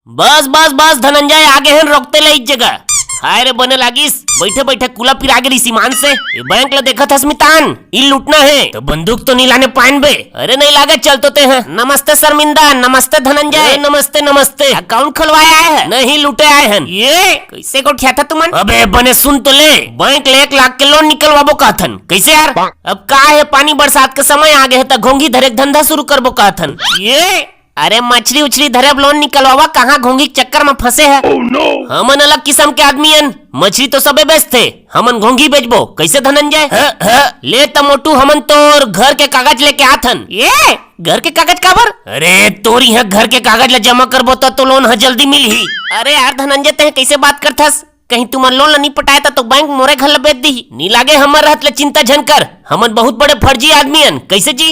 बस बस बस धनंजय आगे हैं रोकते ले एक जगह। हाय रे बने लागिस बैठे बैठे कुला फिर आगे रही सीमान से बैंक ला देखा था स्मितान इल लूटना है तो बंदूक तो नहीं लाने पाइन बे। अरे नहीं लागे चल तो हैं। नमस्ते शर्मिंदा, नमस्ते धनंजय, नमस्ते नमस्ते। अकाउंट खुलवाया है नहीं लूटे आए हैं। ये कैसे को उठा था तुमन? अबे बने सुन तो ले, बैंक ले 1 लाख के लोन निकलवाबो कहथन। कैसे यार? अब का है पानी बरसात के समय आ गए है तो घोंगी धरे धंधा शुरू करबो कहथन। ये अरे मछली उछली धरे लोन निकलवावा कहाँ घोंगी के चक्कर में फंसे है। हमन अलग किस्म के आदमी मछली तो सबे बेचते हमन घोंगी बेचबो कैसे धनंजय? ले त मोटू हमन तोर घर के कागज लेके आथन। ये घर के कागज काबर? अरे तोरी यहाँ घर के कागज ले जमा करबो तो लोन ह जल्दी मिलही। अरे यार धनंजय ते कैसे बात करथस? कहीं तुम लोन ला नहीं पटाया था तो बैंक मोरे घर ला बेच दी। नी लागे हमर रहत ले चिंता झन कर, हमन बहुत बड़े फर्जी आदमी हन। कैसे जी?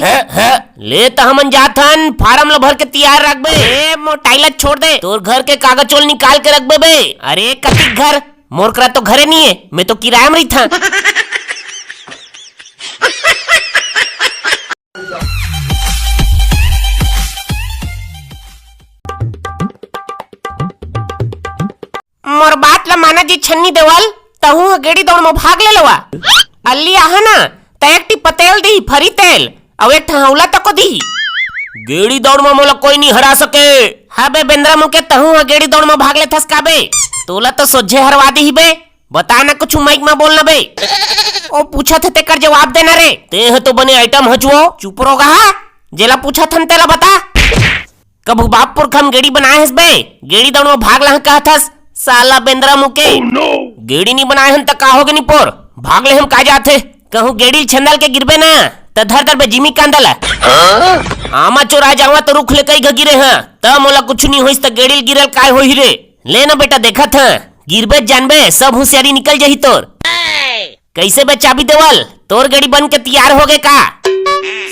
ले तो हमन जाथन फार्म ला भर के तैयार रखबे। ए मोटाइला छोड़ दे, तोर घर के कागज चोल निकाल के रखबे बे। अरे कति घर मोर करा तो घरे नहीं है, मैं तो किराया में रही था। मोर बात ला माना जी छन्नी देवल तहु गेड़ी दौड़ में भाग ले लवा। अल्ली आहा ना त एक टी पतेल दी फरी तेल और एक ठहौला तक दी। गेड़ी दौड़ में मोला कोई नहीं हरा सके। हाँ बे बेंद्रा मुके तहु गेड़ी दौड़ में भाग ले थस का बे? तोला तो सोझे हरवा दी ही बे। बता ना कुछ माइक में बोलना बे। ओ पूछा थे तेकर जवाब देना रे। ते तो बने आइटम हचुओ चुप रोगा। जेला पूछा थन तेला बता। कबू बाप पुरख हम गेड़ी बनाए हस बे? गेड़ी दौड़ में भाग ला कहथस साला बेंद्रा मुके। गेड़ी नहीं बनाए हन त का होगे नी पोर भाग ले हम का जाथे। कहूँ गेड़ी छंदल के गिरबे ना त धर धर बे जिमी कांदल। आमा चोरा जावा तो रुख ले कई गिरे हां त मोला कुछ नहीं होइस त गेड़ी गिरल काय होही रे। ले ना बेटा देखा था गिरबे जानबे सब होशियारी निकल जाही तोर। कैसे बे चाबी देवल तोर गेड़ी बन के तैयार हो गए का?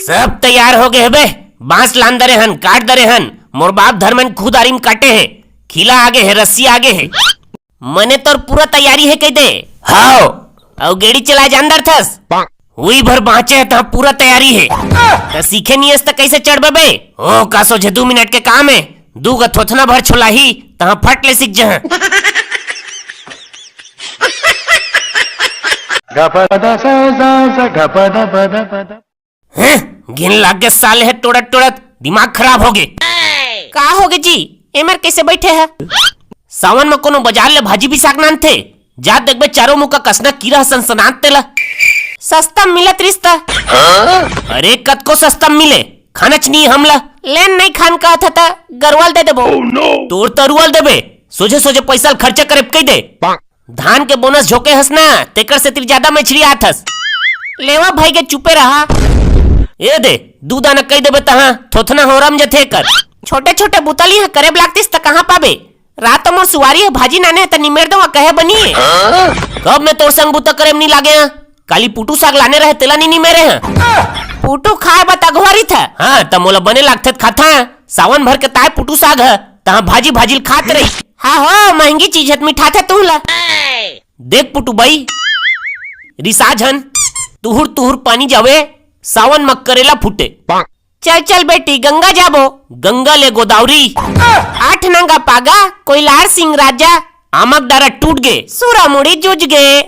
सब तैयार हो गए बे। बांस लान दरे हन काट दरे हन। मोर बाप धर्मन खुद आरिम काटे है। खिला आगे है रस्सी आगे है। मने तोर पूरा तैयारी है कह दे। हाओ और गेड़ी चला जानदार थस हुई भर बाँचे है तो पूरा तैयारी है। तो सीखे नहीं तो कैसे चढ़ बे? ओ का सोचे 2 मिनट के काम है। 2 ग थोथना भर छोला ही तहाँ फट ले सीख जहाँ। घिन लाग गए साले है टोड़त टोड़त दिमाग खराब हो गए। का हो गए जी एमर कैसे बैठे है? सावन में कोनो बाजार ले भाजी भी सागनान थे जा देखबे चारों मुंह का कसना कीड़ा सनसनात तेला। सस्ता मिलत रिश्ता। अरे कत को सस्ता मिले खानच नहीं हमला लेन नहीं खान का था गरवाल दे देबो। तोर तरुवाल देबे सोझे सोझे पैसा खर्चा करे कई दे। धान के बोनस झोके हस ना तेकर से तिर ज्यादा मछली आथस। लेवा भाई के चुपे रहा। ये दे दूध आना कई देबे तहां थोथना होरम जथे कर। छोटे छोटे बुतली है करे लागतिस त कहां पाबे? रात मोर सुवारी है भाजी नाने त निमेर दो कहे बनी है। कब मैं तोर संग बुता करे नहीं लागे काली पुटू साग लाने रहे तेला नहीं मेरे हैं। पुटू खाए बता गुहारी था। हाँ त मोला बने लागथे खाता सावन भर के ताए पुटू साग है तहां भाजी भाजी खात रही। हाँ हो महंगी चीज है मीठा था तू ला। देख पुटू भाई रिसाजन तुहुर तुहुर पानी जावे सावन मक करेला फूटे। चल चल बेटी गंगा जाबो। गंगा ले गोदावरी 8 नंगा पागा कोइलार सिंह राजा आमक डारा टूट गए सूरा मुड़ी जूझ गए।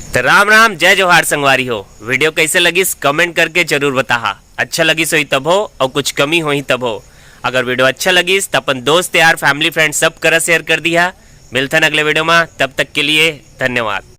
तो राम राम जय जोहार संगवारी हो। वीडियो कैसे लगी कमेंट करके जरूर बता। अच्छा लगी सोई तब हो और कुछ कमी हो ही तब हो। अगर वीडियो अच्छा लगी तो अपन दोस्त यार फैमिली फ्रेंड सब करा शेयर कर दिया। मिलते हैं अगले वीडियो में, तब तक के लिए धन्यवाद।